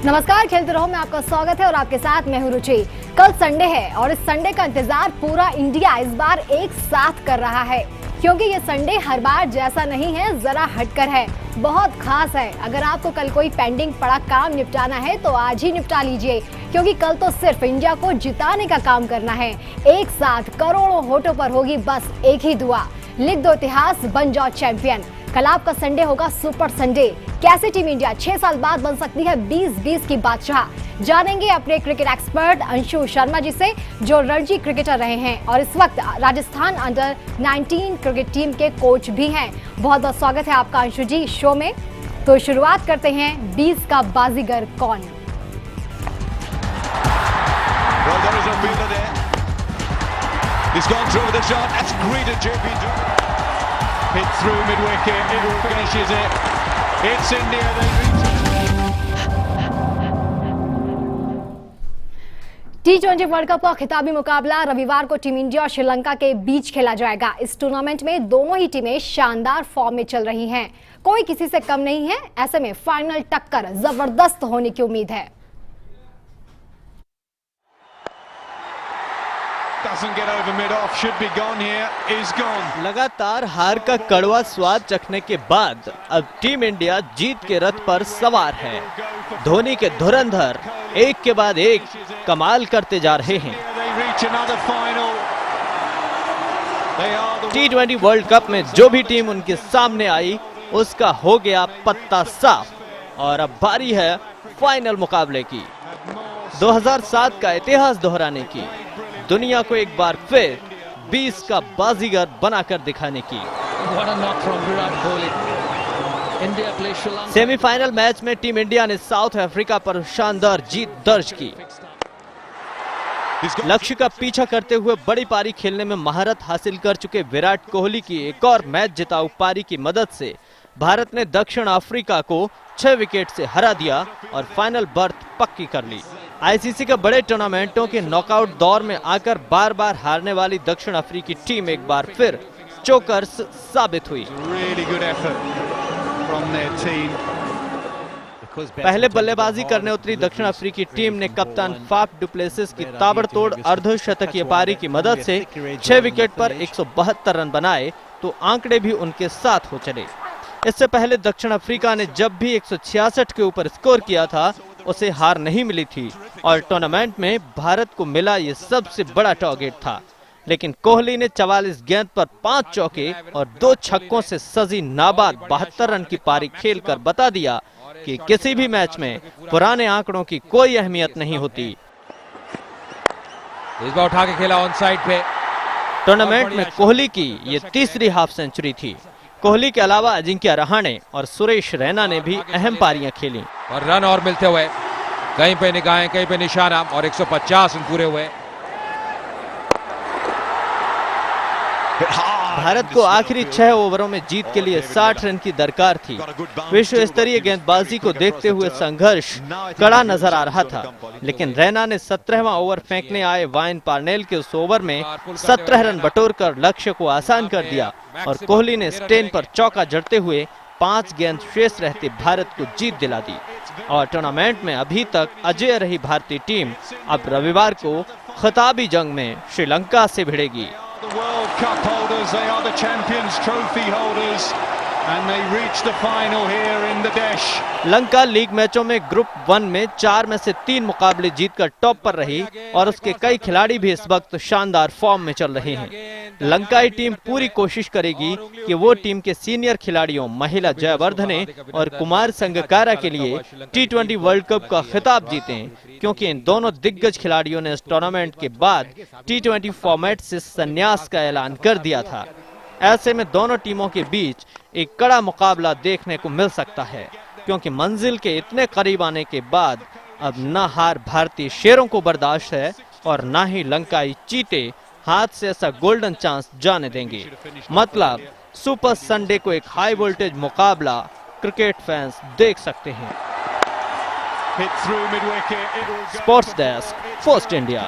नमस्कार, खेलते रहो में आपका स्वागत है और आपके साथ मैं हूं रुचि। कल संडे है और इस संडे का इंतजार पूरा इंडिया इस बार एक साथ कर रहा है, क्योंकि ये संडे हर बार जैसा नहीं है, जरा हटकर है, बहुत खास है। अगर आपको कल कोई पेंडिंग पड़ा काम निपटाना है तो आज ही निपटा लीजिए, क्योंकि कल तो सिर्फ इंडिया को जिताने का काम करना है। एक साथ करोड़ों होठों पर होगी बस एक ही दुआ, लिख दो इतिहास, बन जाओ चैंपियन। कल आपका संडे होगा सुपर संडे। कैसे टीम इंडिया 6 साल बाद बन सकती है 20-20 की बादशाह, जानेंगे अपने क्रिकेट एक्सपर्ट अंशु शर्मा जी से, जो रणजी क्रिकेटर रहे हैं और इस वक्त राजस्थान अंडर 19 क्रिकेट टीम के कोच भी हैं। बहुत बहुत स्वागत है आपका अंशु जी शो में। तो शुरुआत करते हैं, 20 का बाजीगर कौन? Hit through mid-wicket, it finishes it. It's India, they T20 world cup का खिताबी मुकाबला रविवार को टीम इंडिया और श्रीलंका के बीच खेला जाएगा। इस टूर्नामेंट में दोनों ही टीमें शानदार फॉर्म में चल रही हैं, कोई किसी से कम नहीं है। ऐसे में फाइनल टक्कर जबरदस्त होने की उम्मीद है। doesn't get over mid-off, should be gone here, is gone. लगातार हार का कड़वा स्वाद चखने के बाद अब टीम इंडिया जीत के रथ पर सवार है। धोनी के धुरंधर एक के बाद एक कमाल करते जा रहे हैं। T20 वर्ल्ड कप में जो भी टीम उनके सामने आई उसका हो गया पत्ता साफ और अब बारी है फाइनल मुकाबले की, 2007 का इतिहास दोहराने की, दुनिया को एक बार फिर 20 का बाजीगर बनाकर दिखाने की। सेमीफाइनल मैच में टीम इंडिया ने साउथ अफ्रीका पर शानदार जीत दर्ज की। लक्ष्य का पीछा करते हुए बड़ी पारी खेलने में महारत हासिल कर चुके विराट कोहली की एक और मैच जिताऊ पारी की मदद से भारत ने दक्षिण अफ्रीका को 6 विकेट से हरा दिया और फाइनल बर्थ पक्की कर ली। आईसीसी के बड़े टूर्नामेंटों के नॉकआउट दौर में आकर बार बार हारने वाली दक्षिण अफ्रीकी टीम एक बार फिर चोकर्स साबित हुई। पहले बल्लेबाजी करने उतरी दक्षिण अफ्रीकी टीम ने कप्तान फाफ डुप्लेसिस की ताबड़तोड़ अर्धशतकीय पारी की मदद से 6 विकेट पर 172 रन बनाए तो आंकड़े भी उनके साथ हो चले। इससे पहले दक्षिण अफ्रीका ने जब भी 166 के ऊपर स्कोर किया था उसे हार नहीं मिली थी और टूर्नामेंट में भारत को मिला ये सबसे बड़ा टारगेट था। लेकिन कोहली ने 44 गेंद पर 5 चौके और 2 छक्कों से सजी नाबाद 72 रन की पारी खेलकर बता दिया कि किसी भी मैच में पुराने आंकड़ों की कोई अहमियत नहीं होती। इस बार उठा के खेला ऑन साइड पे। टूर्नामेंट में कोहली की ये तीसरी हाफ सेंचुरी थी। कोहली के अलावा अजिंक्य रहाणे और सुरेश रैना ने भी अहम पारियां खेली और रन और मिलते हुए कहीं पे निगाहें कहीं पे निशाना और 150 रन पूरे हुए। भारत को आखिरी 6 ओवरों में जीत के लिए 60 रन की दरकार थी। विश्व स्तरीय गेंदबाजी को देखते हुए संघर्ष कड़ा नजर आ रहा था, लेकिन रैना ने 17वां ओवर फेंकने आए वाइन पार्नेल के उस ओवर में 17 रन बटोरकर लक्ष्य को आसान कर दिया और कोहली ने स्टेन पर चौका जड़ते हुए 5 गेंद शेष रहते भारत को जीत दिला दी। और टूर्नामेंट में अभी तक अजेय रही भारतीय टीम अब रविवार को खिताबी जंग में श्रीलंका से भिड़ेगी। The World Cup holders, they are the Champions Trophy holders and they reach the final here in the Desh. Lanka league मैचों में ग्रुप 1 में 4 में से 3 मुकाबले जीतकर टॉप पर रही और उसके कई खिलाड़ी भी इस वक्त शानदार फॉर्म में चल रहे हैं। लंकाई टीम पूरी कोशिश करेगी कि वो टीम के सीनियर खिलाड़ियों महिला जयवर्धने और कुमार संगकारा के लिए T20 वर्ल्ड कप का खिताब जीतें, क्योंकि इन दोनों दिग्गज खिलाड़ियों ने इस टूर्नामेंट के बाद T20 फॉर्मेट से संन्यास का ऐलान कर दिया था। ऐसे में दोनों टीमों के बीच एक कड़ा मुकाबला देखने को मिल सकता है, क्योंकि मंजिल के इतने करीब आने के बाद अब न हार भारतीय शेरों को बर्दाश्त है और न ही लंकाई चीते हाथ से ऐसा गोल्डन चांस जाने देंगे। मतलब सुपर संडे को एक हाई वोल्टेज मुकाबला क्रिकेट फैंस देख सकते हैं। Sports desk, first India.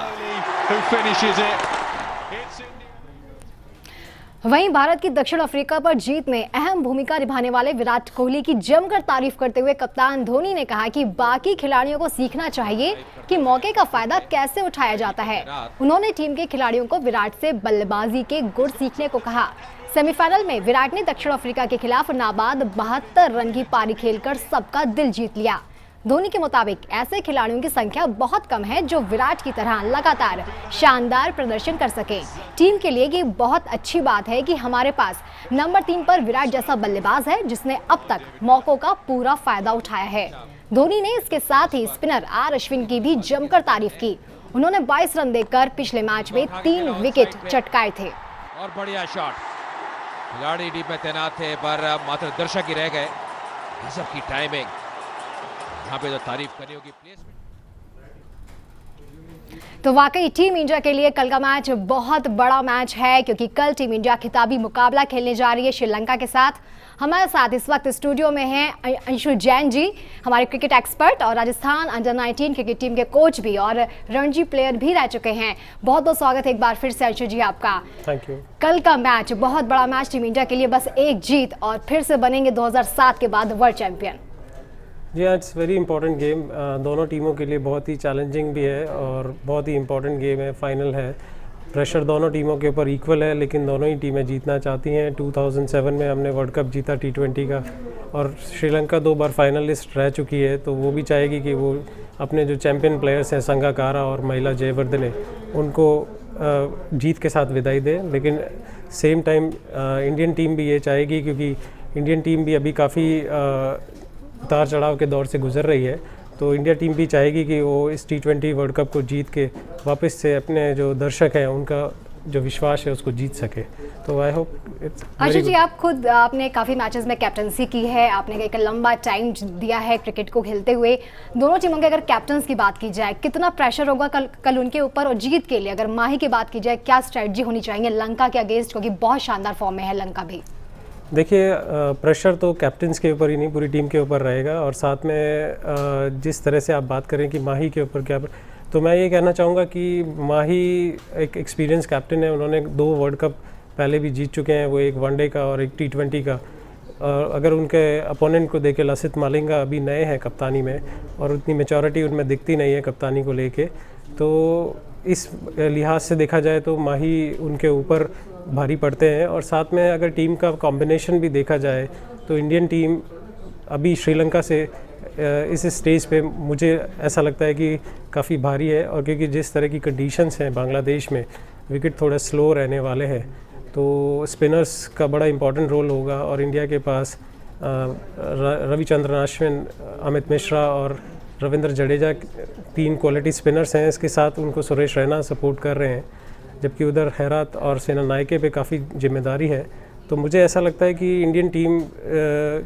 वहीं भारत की दक्षिण अफ्रीका पर जीत में अहम भूमिका निभाने वाले विराट कोहली की जमकर तारीफ करते हुए कप्तान धोनी ने कहा कि बाकी खिलाड़ियों को सीखना चाहिए कि मौके का फायदा कैसे उठाया जाता है। उन्होंने टीम के खिलाड़ियों को विराट से बल्लेबाजी के गुर सीखने को कहा। सेमीफाइनल में विराट ने दक्षिण अफ्रीका के खिलाफ नाबाद 72 रन की पारी खेलकर सबका दिल जीत लिया। धोनी के मुताबिक ऐसे खिलाड़ियों की संख्या बहुत कम है जो विराट की तरह लगातार शानदार प्रदर्शन कर सके। टीम के लिए ये बहुत अच्छी बात है कि हमारे पास नंबर 3 पर विराट जैसा बल्लेबाज है जिसने अब तक मौकों का पूरा फायदा उठाया है। धोनी ने इसके साथ ही स्पिनर आर अश्विन की भी जमकर तारीफ की। उन्होंने 22 रन देकर पिछले मैच में 3 विकेट चटकाए थे। और बढ़िया शॉट, खिलाड़ी टीम में तैनात थे पर मात्र दर्शक ही रह गए। गजब की टाइमिंग, यहाँ पे तो तारीफ करनी होगी प्लेसमेंट। तो वाकई टीम इंडिया के लिए कल का मैच बहुत बड़ा मैच है क्योंकि कल टीम इंडिया खिताबी मुकाबला खेलने जा रही है श्रीलंका के साथ। हमारे साथ इस वक्त स्टूडियो में हैं अंशु जैन जी, हमारे क्रिकेट एक्सपर्ट और राजस्थान अंडर-19 क्रिकेट टीम के कोच भी और रणजी प्लेयर भी रह चुके हैं। बहुत बहुत स्वागत है एक बार फिर से अंशु जी आपका। Thank you. कल का मैच बहुत बड़ा मैच टीम इंडिया के लिए, बस एक जीत और फिर से बनेंगे 2007 के बाद वर्ल्ड चैंपियन। जी हाँ, इट्स वेरी इंपॉर्टेंट गेम। दोनों टीमों के लिए बहुत ही चैलेंजिंग भी है और बहुत ही इंपॉर्टेंट गेम है। फाइनल है, प्रेशर दोनों टीमों के ऊपर इक्वल है, लेकिन दोनों ही टीमें जीतना चाहती हैं। 2007 में हमने वर्ल्ड कप जीता T20 का, और श्रीलंका 2 बार फाइनलिस्ट रह चुकी है, तो वो भी चाहेगी कि वो अपने जो चैम्पियन प्लेयर्स हैं संगाकारा और महिला जयवर्धने, उनको जीत के साथ विदाई दे। लेकिन सेम टाइम इंडियन टीम भी ये चाहेगी, क्योंकि इंडियन टीम भी अभी काफ़ी उतार चढ़ाव के दौर से गुजर रही है, तो इंडिया टीम भी चाहेगी कि वो इस T20 वर्ल्ड कप को जीत के वापस से अपने जो दर्शक हैं उनका जो विश्वास है उसको जीत सके। तो आई होप इट्स। अच्छा जी, आप खुद आपने काफ़ी मैचेस में कैप्टनसी की है, आपने एक लंबा टाइम दिया है क्रिकेट को खेलते हुए। दोनों टीमों के अगर कैप्टन्स की बात की जाए, कितना प्रेशर होगा कल उनके ऊपर? और जीत के लिए अगर माही की बात की जाए, क्या स्ट्रैटेजी होनी चाहिए लंका के अगेंस्ट, क्योंकि बहुत शानदार फॉर्म में है लंका भी? देखिए, प्रेशर तो कैप्टन्स के ऊपर ही नहीं, पूरी टीम के ऊपर रहेगा। और साथ में जिस तरह से आप बात करें कि माही के ऊपर क्या, तो मैं ये कहना चाहूँगा कि माही एक एक्सपीरियंस कैप्टन है। उन्होंने 2 वर्ल्ड कप पहले भी जीत चुके हैं, वो एक वनडे का और एक T20 का। अगर उनके अपोनेंट को देखे, लसित मालिंगा अभी नए हैं कप्तानी में और उतनी मैच्योरिटी उनमें दिखती नहीं है कप्तानी को लेके, तो इस लिहाज से देखा जाए तो माही उनके ऊपर भारी पड़ते हैं। और साथ में अगर टीम का कॉम्बिनेशन भी देखा जाए तो इंडियन टीम अभी श्रीलंका से इस स्टेज पे मुझे ऐसा लगता है कि काफ़ी भारी है। और क्योंकि जिस तरह की कंडीशंस हैं बांग्लादेश में, विकेट थोड़ा स्लो रहने वाले हैं, तो स्पिनर्स का बड़ा इंपॉर्टेंट रोल होगा। और इंडिया के पास रविचंद्रन अश्विन, अमित मिश्रा और रविंद्र जडेजा 3 क्वालिटी स्पिनर्स हैं। इसके साथ उनको सुरेश रैना सपोर्ट कर रहे हैं, जबकि उधर हैरात और सेना नायके पे काफ़ी जिम्मेदारी है। तो मुझे ऐसा लगता है कि इंडियन टीम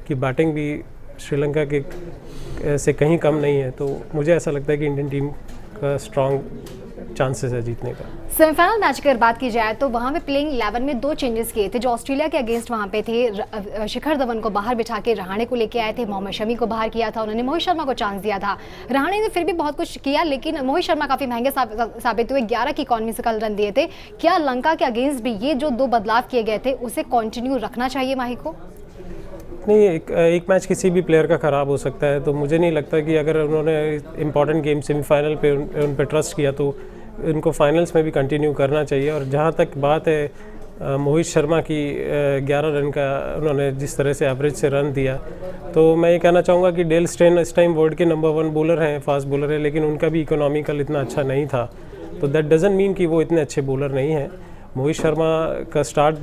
की बैटिंग भी श्रीलंका के से कहीं कम नहीं है, तो मुझे ऐसा लगता है कि इंडियन टीम का स्ट्रॉन्ग चांसेस है जीतने का। सेमीफाइनल मैच की अगर बात की जाए तो वहाँ पे प्लेइंग 11 में 2 चेंजेस किए थे जो ऑस्ट्रेलिया के अगेंस्ट वहाँ पे थे। शिखर धवन को बाहर बिठा के रहाणे को लेके आए थे, मोहम्मद शमी को बाहर किया था, उन्होंने मोहित शर्मा को चांस दिया था। रहाणे ने फिर भी बहुत कुछ किया, लेकिन मोहित शर्मा काफ़ी महंगे साबित हुए। 11 की इकॉनमी से कल रन दिए थे। क्या लंका के अगेंस्ट भी ये जो 2 बदलाव किए गए थे उसे कंटिन्यू रखना चाहिए माही को? नहीं, एक मैच किसी भी प्लेयर का ख़राब हो सकता है, तो मुझे नहीं लगता कि अगर उन्होंने इंपॉर्टेंट गेम सेमीफाइनल पे उन पर ट्रस्ट किया तो उनको फाइनल्स में भी कंटिन्यू करना चाहिए। और जहाँ तक बात है मोहित शर्मा की 11 रन का उन्होंने जिस तरह से एवरेज से रन दिया, तो मैं ये कहना चाहूँगा कि डेल स्टेन इस टाइम वर्ल्ड के नंबर 1 बॉलर हैं, फास्ट बॉलर है, लेकिन उनका भी इकोनॉमिकल इतना अच्छा नहीं था। तो दैट डजंट मीन कि वो इतने अच्छे बॉलर नहीं हैं। मोहित शर्मा का स्टार्ट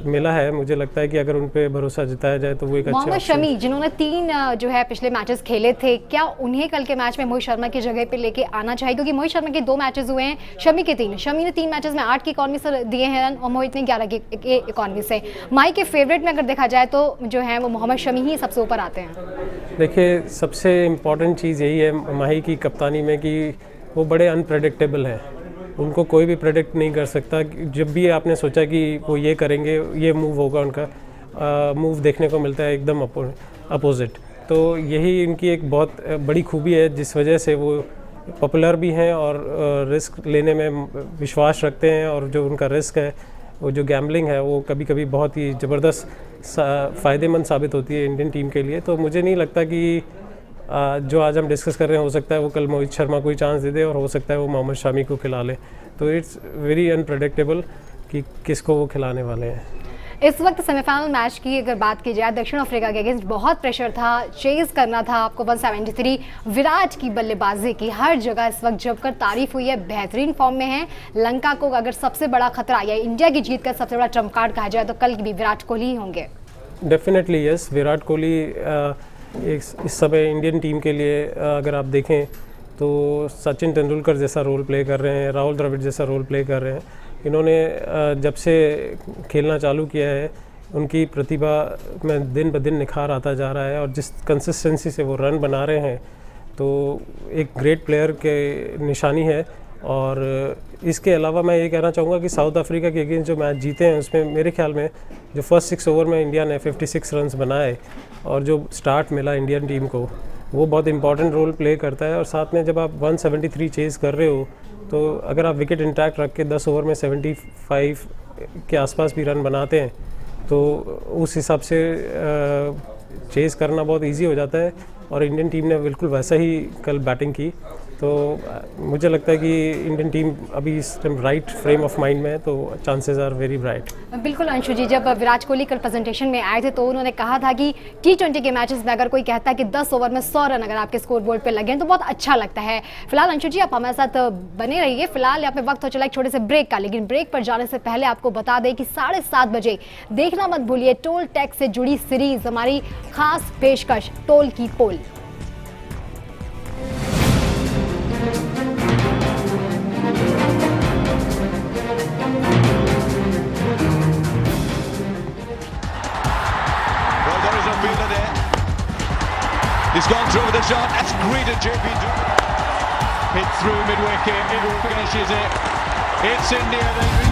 मिला है, मुझे लगता है कि अगर उन पे भरोसा जताया जाए तो वो एक अच्छे मोहम्मद शमी जिन्होंने 3 जो है पिछले मैचेस खेले थे, क्या उन्हें कल के मैच में मोहित शर्मा की जगह पे लेके आना चाहिए? क्योंकि मोहित शर्मा के 2 मैचेस हुए हैं, शमी के 3। शमी ने 3 मैचेस में 8 की इकॉनमी से दिए हैं रन और मोहित ने 11 की इकॉनमी से। माही के फेवरेट में अगर देखा जाए तो जो है वो मोहम्मद शमी ही सबसे ऊपर आते हैं। देखिए, सबसे इम्पॉर्टेंट चीज़ यही है माही की कप्तानी में कि वो बड़े अनप्रेडिक्टेबल हैं। उनको कोई भी प्रेडिक्ट नहीं कर सकता। जब भी आपने सोचा कि वो ये करेंगे, ये मूव होगा, उनका मूव देखने को मिलता है एकदम अपोजिट। तो यही इनकी एक बहुत बड़ी खूबी है, जिस वजह से वो पॉपुलर भी हैं और रिस्क लेने में विश्वास रखते हैं। और जो उनका रिस्क है वो जो गैम्बलिंग है वो कभी कभी बहुत ही ज़बरदस्त फ़ायदेमंद साबित होती है इंडियन टीम के लिए। तो मुझे नहीं लगता कि जो आज हम डिस्कस कर रहे हैं हो सकता है वो कल मोहित शर्मा को ही चांस दे दे और हो सकता है वो मोहम्मद शामी को खिला ले। तो इट्स वेरी अनप्रेडिक्टेबल कि किसको वो खिलाने वाले हैं। इस वक्त सेमीफाइनल मैच की अगर बात की जाए, दक्षिण अफ्रीका के अगेंस्ट बहुत प्रेशर था, चेज करना था आपको 173। विराट की बल्लेबाजी की हर जगह इस वक्त जमकर तारीफ हुई है, बेहतरीन फॉर्म में है। लंका को अगर सबसे बड़ा खतरा या इंडिया की जीत का सबसे बड़ा ट्रम्प कार्ड कहा जाए तो कल भी विराट कोहली ही होंगे। डेफिनेटली यस, विराट कोहली इस समय इंडियन टीम के लिए अगर आप देखें तो सचिन तेंदुलकर जैसा रोल प्ले कर रहे हैं, राहुल द्रविड़ जैसा रोल प्ले कर रहे हैं। इन्होंने जब से खेलना चालू किया है उनकी प्रतिभा में दिन ब दिन निखार आता जा रहा है और जिस कंसिस्टेंसी से वो रन बना रहे हैं तो एक ग्रेट प्लेयर के निशानी है। और इसके अलावा मैं ये कहना चाहूँगा कि साउथ अफ्रीका के अगेंस्ट जो मैच जीते हैं उसमें मेरे ख्याल में जो फर्स्ट 6 ओवर में इंडिया ने 56 रन्स बनाए और जो स्टार्ट मिला इंडियन टीम को वो बहुत इंपॉर्टेंट रोल प्ले करता है। और साथ में जब आप 173 चेज़ कर रहे हो तो अगर आप विकेट इंटैक्ट रख के 10 ओवर में 75 के आसपास भी रन बनाते हैं तो उस हिसाब से चेज़ करना बहुत इजी हो जाता है। और इंडियन टीम ने बिल्कुल वैसा ही कल बैटिंग की। तो मुझे लगता है कि इंडियन टीम अभी इस time right frame of mind में है तो चांसेस आर वेरी ब्राइट। बिल्कुल अंशु जी, जब विराट कोहली कल प्रेजेंटेशन में आए थे तो उन्होंने कहा था कि T20 के मैचेस में अगर कोई कहता है कि 10 ओवर में 100 रन अगर आपके स्कोर बोर्ड पे लगे तो बहुत अच्छा लगता है। फिलहाल अंशु जी आप हमारे साथ बने रहिए। फिलहाल यहाँ पे वक्त हो चला एक छोटे से ब्रेक का, लेकिन ब्रेक पर जाने से पहले आपको बता दें कि 7:30 बजे देखना मत भूलिए टोल टैक्स से जुड़ी सीरीज, हमारी खास पेशकश टोल की पोल। He's gone through with a shot. That's greeted JP. Hit through mid-wicket. It finishes it. It's India.